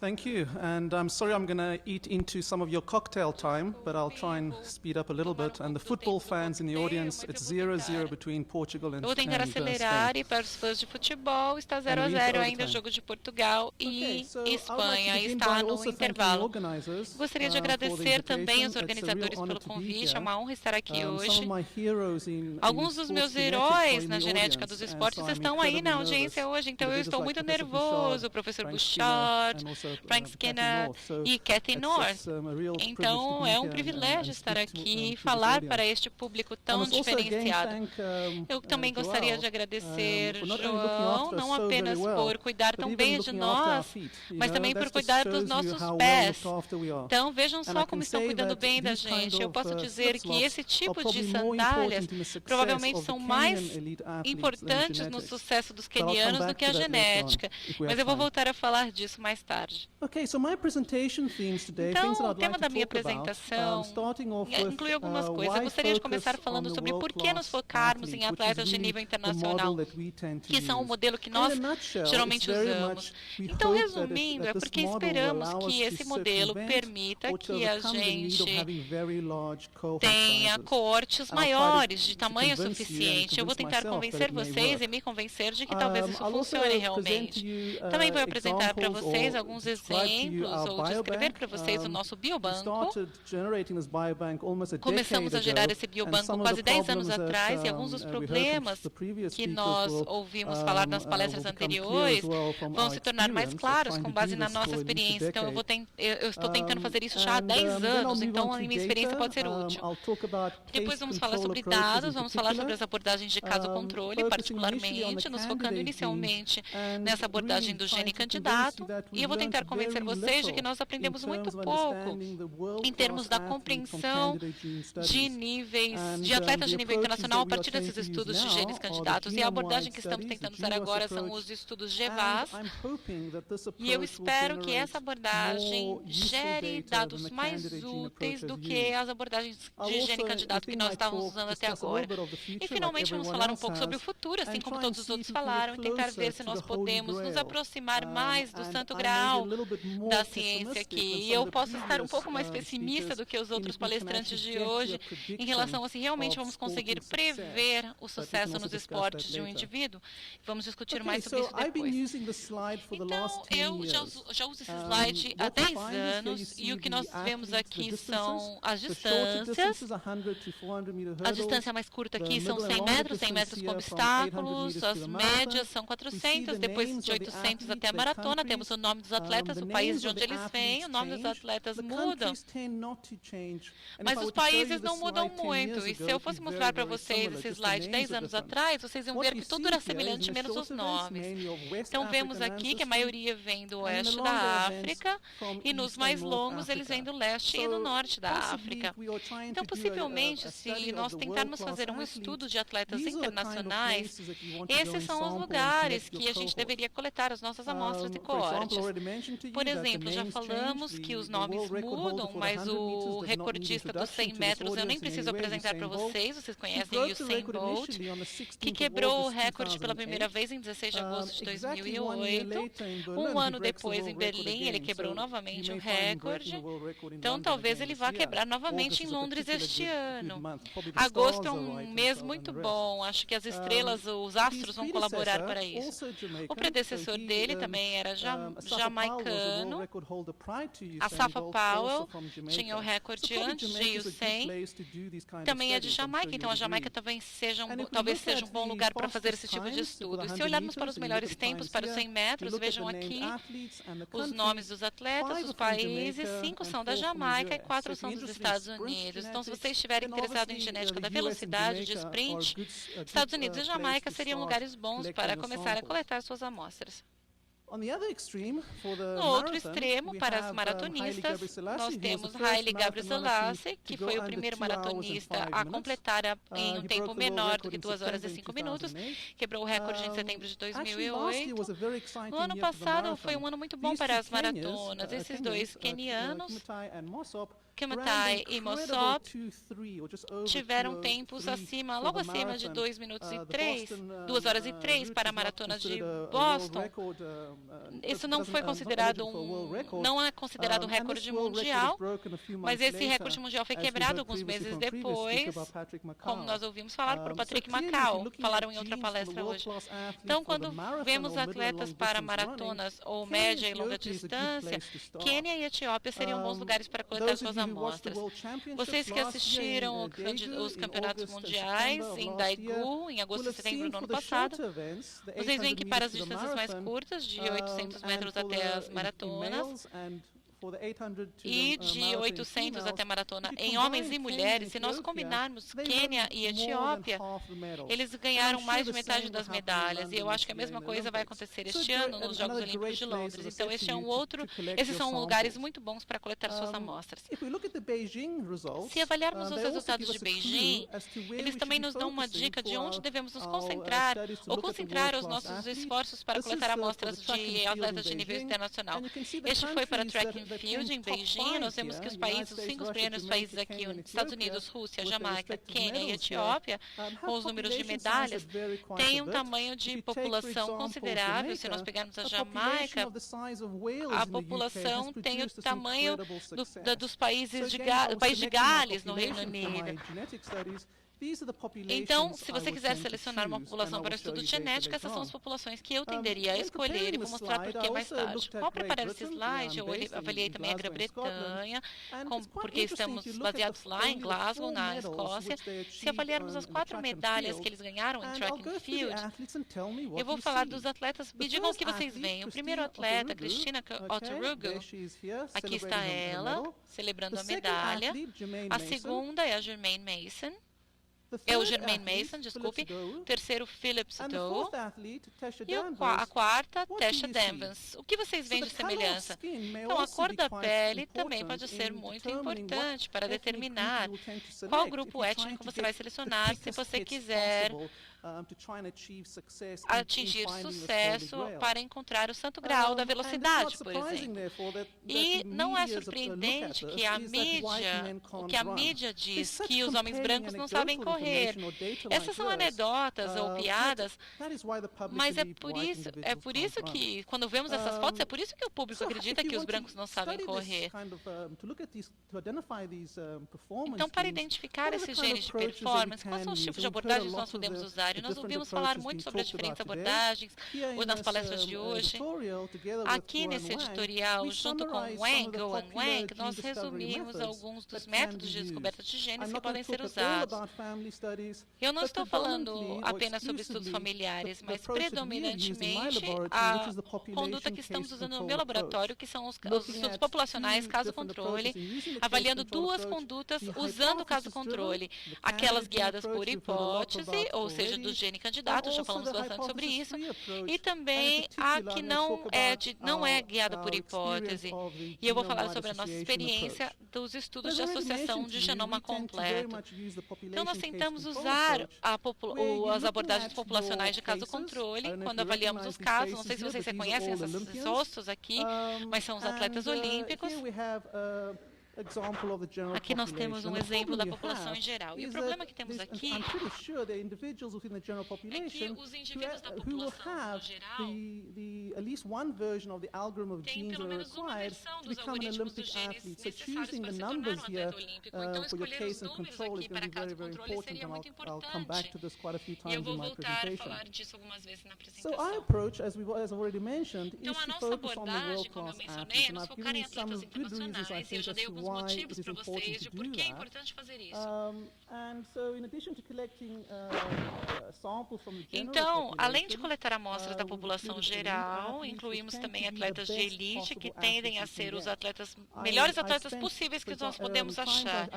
Thank you, and I'm sorry I'm going to eat into some of your cocktail time, but I'll try and speed up a little bit. And the football fans in the audience, it's 0-0 between Portugal and Eu vou tentar acelerar e para os fãs de futebol está 0-0 ainda o jogo de Portugal e Espanha está no intervalo. Gostaria de agradecer também aos organizadores pelo convite, é uma honra estar aqui hoje. Alguns dos meus heróis na genética dos esportes estão aí na audiência hoje, então eu estou muito nervoso, o professor Bouchard, Frank Skinner e Kathy North. Então é um privilégio estar aqui e falar para este público tão diferenciado. Eu também gostaria de agradecer João, não apenas por cuidar tão bem de nós, mas também por cuidar dos nossos pés. Então vejam só como estão cuidando bem da gente. Eu posso dizer que esse tipo de sandálias provavelmente são mais importantes no sucesso dos quenianos do que a genética. Mas eu vou voltar a falar disso mais tarde. Então, o tema da minha apresentação inclui algumas coisas. Eu gostaria de começar falando sobre por que nos focarmos em atletas de nível internacional, que são o modelo que nós geralmente usamos. Então, resumindo, é porque esperamos que esse modelo permita que a gente tenha coortes maiores, de tamanho suficiente. Eu vou tentar convencer vocês e me convencer de que talvez isso funcione realmente. Também vou apresentar para vocês alguns exemplos ou descrever para vocês o nosso biobanco. Começamos a gerar esse biobanco quase 10 anos atrás e alguns dos problemas que nós ouvimos falar nas palestras anteriores vão se tornar mais claros com base na nossa experiência. Então, eu estou tentando fazer isso já há 10 anos, então a minha experiência pode ser útil. Depois vamos falar sobre dados, vamos falar sobre as abordagens de caso-controle, particularmente, nos focando inicialmente nessa abordagem do gene candidato, e eu vou tentar convencer vocês de que nós aprendemos muito pouco em termos da compreensão de níveis, de atletas de nível internacional a partir desses estudos de genes candidatos. E a abordagem que estamos tentando usar agora são os estudos GWAS. E eu espero que essa abordagem gere dados mais úteis do que as abordagens de gene candidato que nós estávamos usando até agora. E finalmente vamos falar um pouco sobre o futuro, assim como todos os outros falaram, e tentar ver se nós podemos nos aproximar mais do santo grau da ciência aqui. E eu posso estar um pouco mais pessimista do que os outros palestrantes de hoje em relação a se realmente vamos conseguir prever o sucesso nos esportes de um indivíduo. Vamos discutir mais sobre isso depois. Então, eu já uso esse slide há 10 anos e o que nós vemos aqui são as distâncias. A distância mais curta aqui são 100 metros com obstáculos, as médias são 400, depois de 800 até a maratona, temos o nome dos atletas, o país de onde eles vêm, o nome dos atletas mudam. Mas os países não mudam muito, e se eu fosse mostrar para vocês esse slide 10 anos atrás, vocês iam ver que tudo era semelhante, menos os nomes. Então, vemos aqui que a maioria vem do oeste da África, e nos mais longos eles vêm do leste e do norte da África. Então, possivelmente, se nós tentarmos fazer um estudo de atletas internacionais, esses são os lugares que a gente deveria coletar as nossas amostras e coortes. Por exemplo, já falamos que os nomes mudam, mas o recordista dos 100 metros eu nem preciso apresentar para vocês, vocês conhecem o Usain Bolt, que quebrou o recorde pela primeira vez em 16 de agosto de 2008. Um ano depois, em Berlim, ele quebrou novamente o recorde. Então, talvez ele vá quebrar novamente em Londres este ano. Agosto é um mês muito bom, acho que as estrelas, os astros vão colaborar para isso. O predecessor dele também era jamaicano, a Safa Powell tinha o recorde antes de Usain, também é de Jamaica, então a Jamaica talvez seja um bom lugar para fazer esse tipo de estudo. E se olharmos para os melhores tempos para os 100 metros, vejam aqui os nomes dos atletas, os países, 5 são da Jamaica e 4 são dos Estados Unidos. Então, se vocês estiverem interessados em genética da velocidade de sprint, Estados Unidos e Jamaica seriam lugares bons para começar a coletar suas amostras. No outro extremo, para as maratonistas, nós temos Haile Gebrselassie, que foi o primeiro maratonista a completar em um tempo menor do que 2 horas e 5 minutos, quebrou o recorde em setembro de 2008. No ano passado foi um ano muito bom para as maratonas. Esses dois quenianos, Kamatai e Mossop tiveram tempos logo acima de 2 horas e 3 para a maratona de Boston. Isso não foi considerado não é considerado um recorde mundial, mas esse recorde mundial foi quebrado alguns meses depois, como nós ouvimos falar por Patrick Macau, falaram em outra palestra hoje. Então, quando vemos atletas para maratonas ou média e longa distância, Quênia e Etiópia seriam bons lugares para coletar suas amostras. Vocês que assistiram os campeonatos mundiais em Daegu, em agosto e setembro do ano passado, vocês veem que para as distâncias mais curtas, de 800 metros até as maratonas, e de 800 até maratona em homens e mulheres, se nós combinarmos Quênia e Etiópia, eles ganharam mais de metade das medalhas. E eu acho que a mesma coisa vai acontecer este ano nos Jogos Olímpicos de Londres. Então, esses são lugares muito bons para coletar suas amostras. Se avaliarmos os resultados de Beijing, eles também nos dão uma dica de onde devemos nos concentrar ou concentrar os nossos esforços para coletar amostras de atletas de nível internacional. Este foi para track and field em Beijing. Nós vemos que os 5 primeiros países aqui, Estados Unidos, Rússia, Jamaica, Quênia e Etiópia, com os números de medalhas, têm um tamanho de população considerável. Se nós pegarmos a Jamaica, a população tem o tamanho dos países país de Gales, no Reino Unido. Então, se você quiser selecionar uma população para o estudo de genética, essas são as populações que eu tenderia a escolher e vou mostrar por que mais tarde. Ao preparar esse slide, eu avaliei também a Grã-Bretanha, porque estamos baseados lá em Glasgow, na Escócia. Se avaliarmos as 4 medalhas que eles ganharam em track and field, eu vou falar dos atletas. Me digam o que vocês veem. O primeiro atleta, Christina Otterugo, aqui está ela, celebrando a medalha. A segunda é a Jermaine Mason. É o Jermaine Mason, desculpe. O terceiro, Philip Sotto. E a quarta, Tesha Devans. O que vocês veem de semelhança? Então, a cor da pele também pode ser muito importante para determinar qual grupo étnico você vai selecionar se você quiser atingir sucesso para encontrar o santo grau da velocidade, por exemplo. E não é surpreendente que a mídia diz que os homens brancos não sabem correr. Essas são anedotas ou piadas, mas é por isso que, quando vemos essas fotos, é por isso que o público acredita que os brancos não sabem correr. Então, para identificar esses genes de performance, quais são os tipos de abordagens que nós podemos usar? E nós ouvimos falar muito sobre as diferentes abordagens nas palestras de hoje. Aqui nesse editorial, junto com Wang, nós resumimos alguns dos métodos de descoberta de genes que podem ser usados. Eu não estou falando apenas sobre estudos familiares, mas predominantemente a conduta que estamos usando no meu laboratório, que são os estudos populacionais, caso-controle, avaliando 2 condutas usando caso-controle, aquelas guiadas por hipótese, ou seja, do gene candidato, já falamos bastante sobre isso, e também a que não é guiada por hipótese. E eu vou falar sobre a nossa experiência dos estudos de associação de genoma completo. Então, nós tentamos usar as abordagens populacionais de caso-controle quando avaliamos os casos. Não sei se vocês reconhecem esses rostos aqui, mas são os atletas olímpicos. Aqui nós temos um exemplo da população em geral. E o problema que temos aqui é que os indivíduos da população no geral têm pelo menos uma versão dos algoritmos dos genes necessários para se tornar um atleta olímpico. Então, escolher os números aqui para caso controle seria muito importante. E eu vou voltar a falar disso algumas vezes na apresentação. Então, a nossa abordagem, como eu mencionei, é nos focar em atletas internacionais. E eu já dei alguns motivos para vocês de por que é importante fazer isso. Então, além de coletar amostras da população geral, incluímos também atletas de elite que tendem a ser os melhores atletas possíveis que nós podemos achar.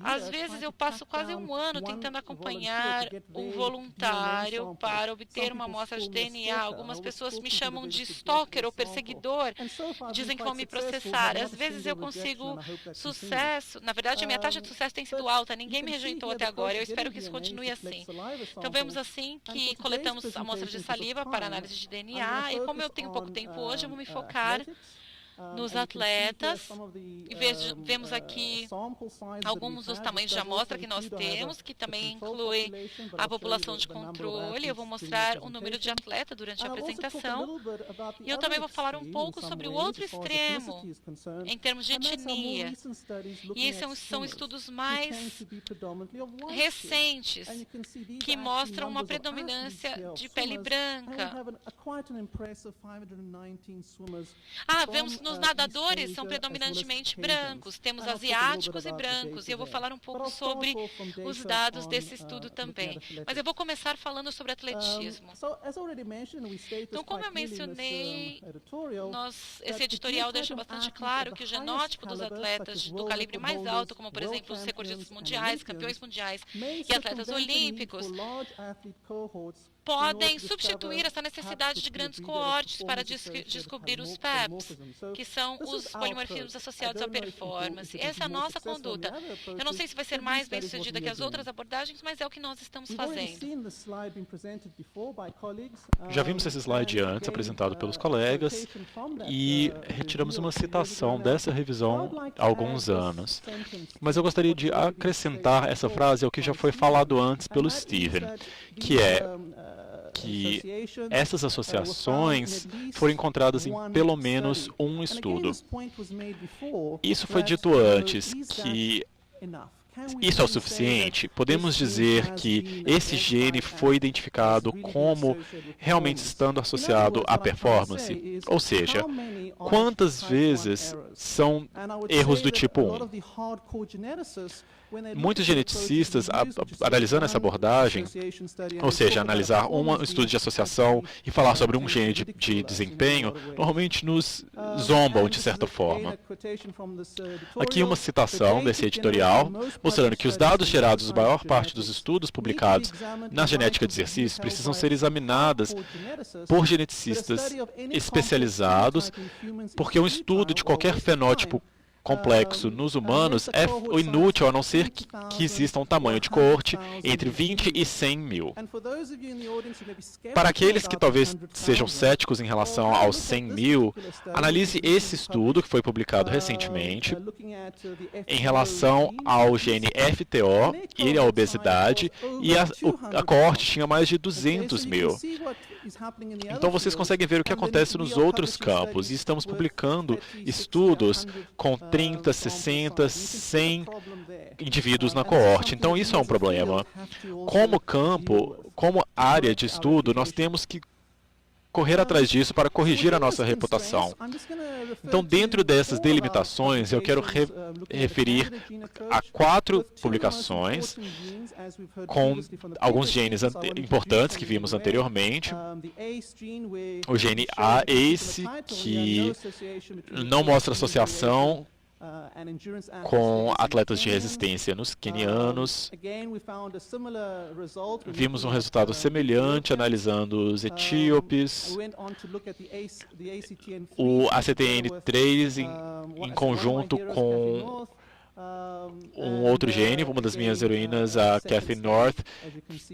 Às vezes eu passo quase um ano tentando acompanhar um voluntário para obter uma amostra de DNA. Algumas pessoas me chamam de stalker ou perseguidor, dizem que vão me processar. Às vezes eu consigo sucesso. Na verdade, a minha taxa de sucesso tem sido alta. Ninguém me rejeitou até agora. Eu espero que isso continue assim. Então, vemos assim que coletamos amostras de saliva para análise de DNA. E como eu tenho pouco tempo hoje, eu vou me focar nos atletas. Vemos aqui alguns dos tamanhos de amostra que nós temos, que também inclui a população de controle. Eu vou mostrar o número de atletas durante a apresentação. E eu também vou falar um pouco sobre o outro extremo, em termos de etnia. E esses são estudos mais recentes, que mostram uma predominância de pele branca. Vemos nos nadadores, são predominantemente brancos. Temos asiáticos e brancos. E eu vou falar um pouco sobre os dados desse estudo também. Mas eu vou começar falando sobre atletismo. Então, como eu mencionei, esse editorial deixa bastante claro que o genótipo dos atletas do calibre mais alto, como, por exemplo, os recordistas mundiais, campeões mundiais e atletas olímpicos, podem substituir essa necessidade de grandes coortes para descobrir os PAPs, que são os polimorfismos associados à performance. Essa é a nossa conduta. Eu não sei se vai ser mais bem sucedida que as outras abordagens, mas é o que nós estamos fazendo. Já vimos esse slide antes, apresentado pelos colegas, e retiramos uma citação dessa revisão há alguns anos. Mas eu gostaria de acrescentar essa frase ao que já foi falado antes pelo Steven, que é que essas associações foram encontradas em pelo menos um estudo. Isso foi dito antes, que isso é o suficiente? Podemos dizer que esse gene foi identificado como realmente estando associado à performance? Ou seja, quantas vezes são erros do tipo 1? Muitos geneticistas, analisando essa abordagem, ou seja, analisar um estudo de associação e falar sobre um gene de desempenho, normalmente nos zombam de certa forma. Aqui uma citação desse editorial, mostrando que os dados gerados da maior parte dos estudos publicados na genética de exercícios precisam ser examinados por geneticistas especializados, porque um estudo de qualquer fenótipo complexo nos humanos é inútil, a não ser que exista um tamanho de coorte entre 20 e 100 mil. Para aqueles que talvez sejam céticos em relação aos 100 mil, analise esse estudo que foi publicado recentemente em relação ao gene FTO e a obesidade, e a coorte tinha mais de 200 mil. Então vocês conseguem ver o que acontece nos outros campos, e estamos publicando estudos com 30, 60, 100 indivíduos na coorte. Então isso é um problema. Como campo, como área de estudo, nós temos que correr atrás disso para corrigir a nossa reputação. Então, dentro dessas delimitações, eu quero referir a 4 publicações com alguns genes importantes que vimos anteriormente. O gene ACE, que não mostra associação com atletas de resistência nos quenianos. Vimos um resultado semelhante analisando os etíopes, o ACTN3 em conjunto com um outro gene. Uma das minhas heroínas, a Kathy North,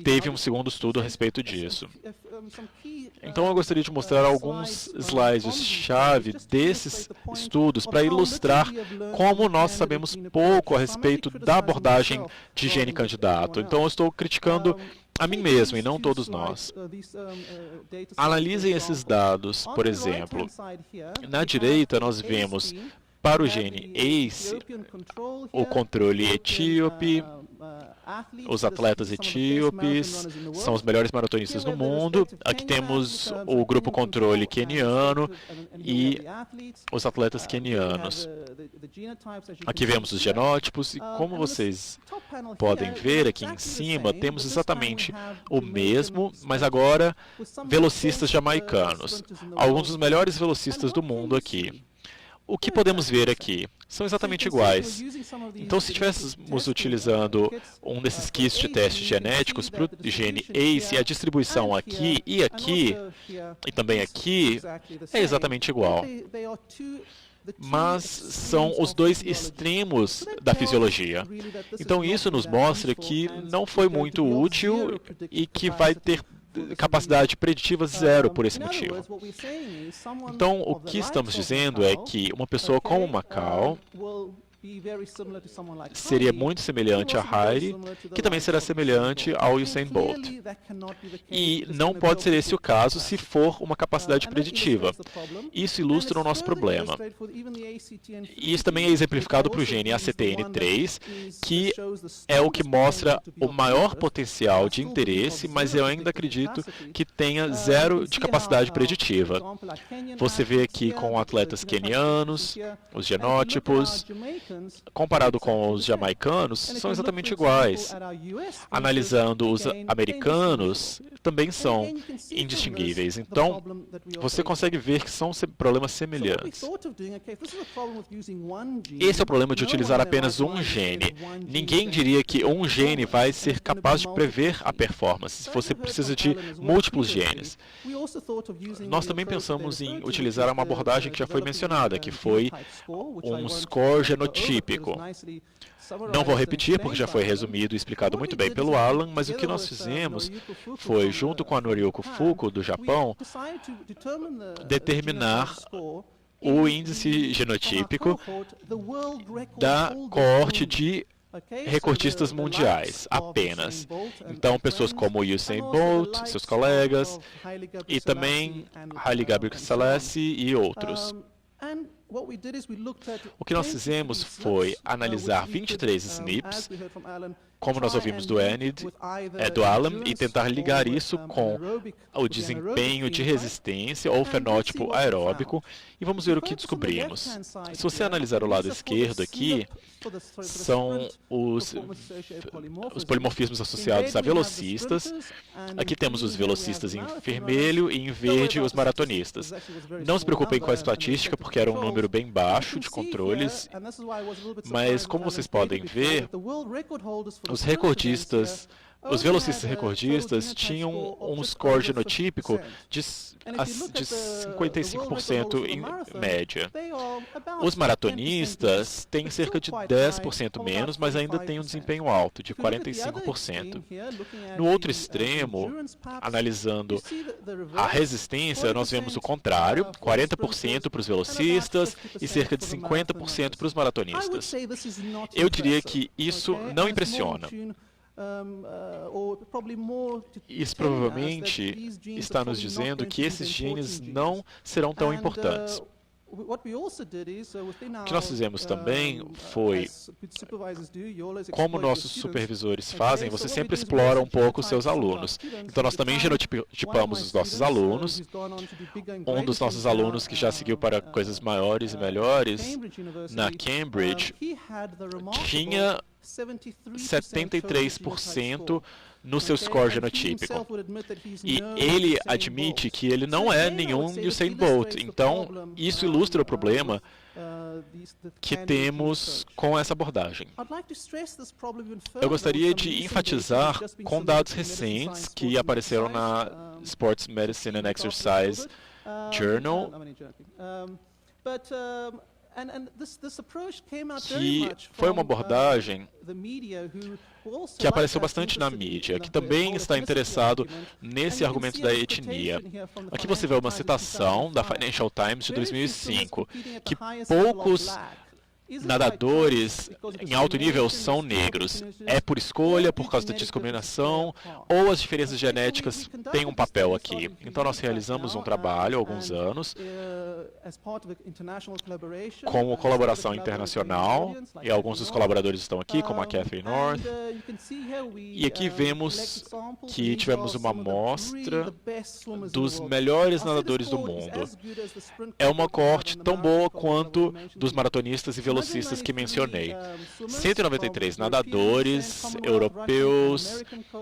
teve um segundo estudo a respeito disso. Então eu gostaria de mostrar alguns slides-chave desses estudos para ilustrar como nós sabemos pouco a respeito da abordagem de gene candidato. Então eu estou criticando a mim mesmo e não todos nós. Analisem esses dados, por exemplo. Na direita nós vemos para o gene ACE, o controle etíope, os atletas etíopes são os melhores maratonistas do mundo. Aqui temos o grupo controle queniano e os atletas quenianos. Aqui vemos os genótipos e, como vocês podem ver aqui em cima, temos exatamente o mesmo, mas agora velocistas jamaicanos. Alguns dos melhores velocistas do mundo aqui. O que podemos ver aqui? São exatamente iguais. Então, se estivéssemos utilizando um desses kits de testes genéticos para o gene ACE, a distribuição aqui, e também aqui, é exatamente igual. Mas são os dois extremos da fisiologia. Então, isso nos mostra que não foi muito útil e que vai ter capacidade preditiva zero por esse motivo. Então, o que estamos dizendo é que uma pessoa como Macau seria muito semelhante a Heidi, que também será semelhante ao Usain Bolt. E não pode ser esse o caso se for uma capacidade preditiva. Isso ilustra o nosso problema. E isso também é exemplificado para o gene ACTN3, que é o que mostra o maior potencial de interesse, mas eu ainda acredito que tenha zero de capacidade preditiva. Você vê aqui com atletas quenianos, os genótipos, comparado com os jamaicanos, são exatamente iguais. Analisando os americanos, também são indistinguíveis. Então, você consegue ver que são problemas semelhantes. Esse é o problema de utilizar apenas um gene. Ninguém diria que um gene vai ser capaz de prever a performance. Você precisa de múltiplos genes. Nós também pensamos em utilizar uma abordagem que já foi mencionada, que foi um score genotípico. Não vou repetir, porque já foi resumido e explicado muito bem pelo Alan, mas o que nós fizemos foi, junto com a Noriyuko Fuku, do Japão, determinar o índice genotípico da coorte de recordistas mundiais, apenas. Então, pessoas como Usain Bolt, seus colegas, e também Haile Gebrselassie e outros. O que nós fizemos foi analisar 23 SNPs, como nós ouvimos do Alan, e tentar ligar isso com o desempenho de resistência ou fenótipo aeróbico, e vamos ver o que descobrimos. Se você analisar o lado esquerdo aqui, são os polimorfismos associados a velocistas. Aqui temos os velocistas em vermelho e em verde os maratonistas. Não se preocupem com a estatística, porque era um número bem baixo de controles, mas como vocês podem ver, os velocistas recordistas tinham um score genotípico de 55% em média. Os maratonistas têm cerca de 10% menos, mas ainda têm um desempenho alto, de 45%. No outro extremo, analisando a resistência, nós vemos o contrário, 40% para os velocistas e cerca de 50% para os maratonistas. Eu diria que isso não impressiona. Isso provavelmente está nos dizendo que esses genes não serão tão importantes. O que nós fizemos também foi, como nossos supervisores fazem, você sempre explora um pouco os seus alunos. Então, nós também genotipamos os nossos alunos. Um dos nossos alunos que já seguiu para coisas maiores e melhores, na Cambridge, tinha 73% no seu score genotípico. E ele admite que ele não é nenhum Usain Bolt. Então, isso ilustra o problema que temos com essa abordagem. Eu gostaria de enfatizar com dados recentes que apareceram na Sports Medicine and Exercise Journal, que foi uma abordagem que apareceu bastante na mídia, que também está interessado nesse argumento da etnia. Aqui você vê uma citação da Financial Times de 2005, que poucos nadadores em alto nível são negros. É por escolha, por causa da discriminação, ou as diferenças genéticas têm um papel aqui. Então nós realizamos um trabalho há alguns anos com colaboração internacional, e alguns dos colaboradores estão aqui, como a Catherine North. E aqui vemos que tivemos uma amostra dos melhores nadadores do mundo. É uma coorte tão boa quanto dos maratonistas e velocistas que mencionei. 193 nadadores europeus,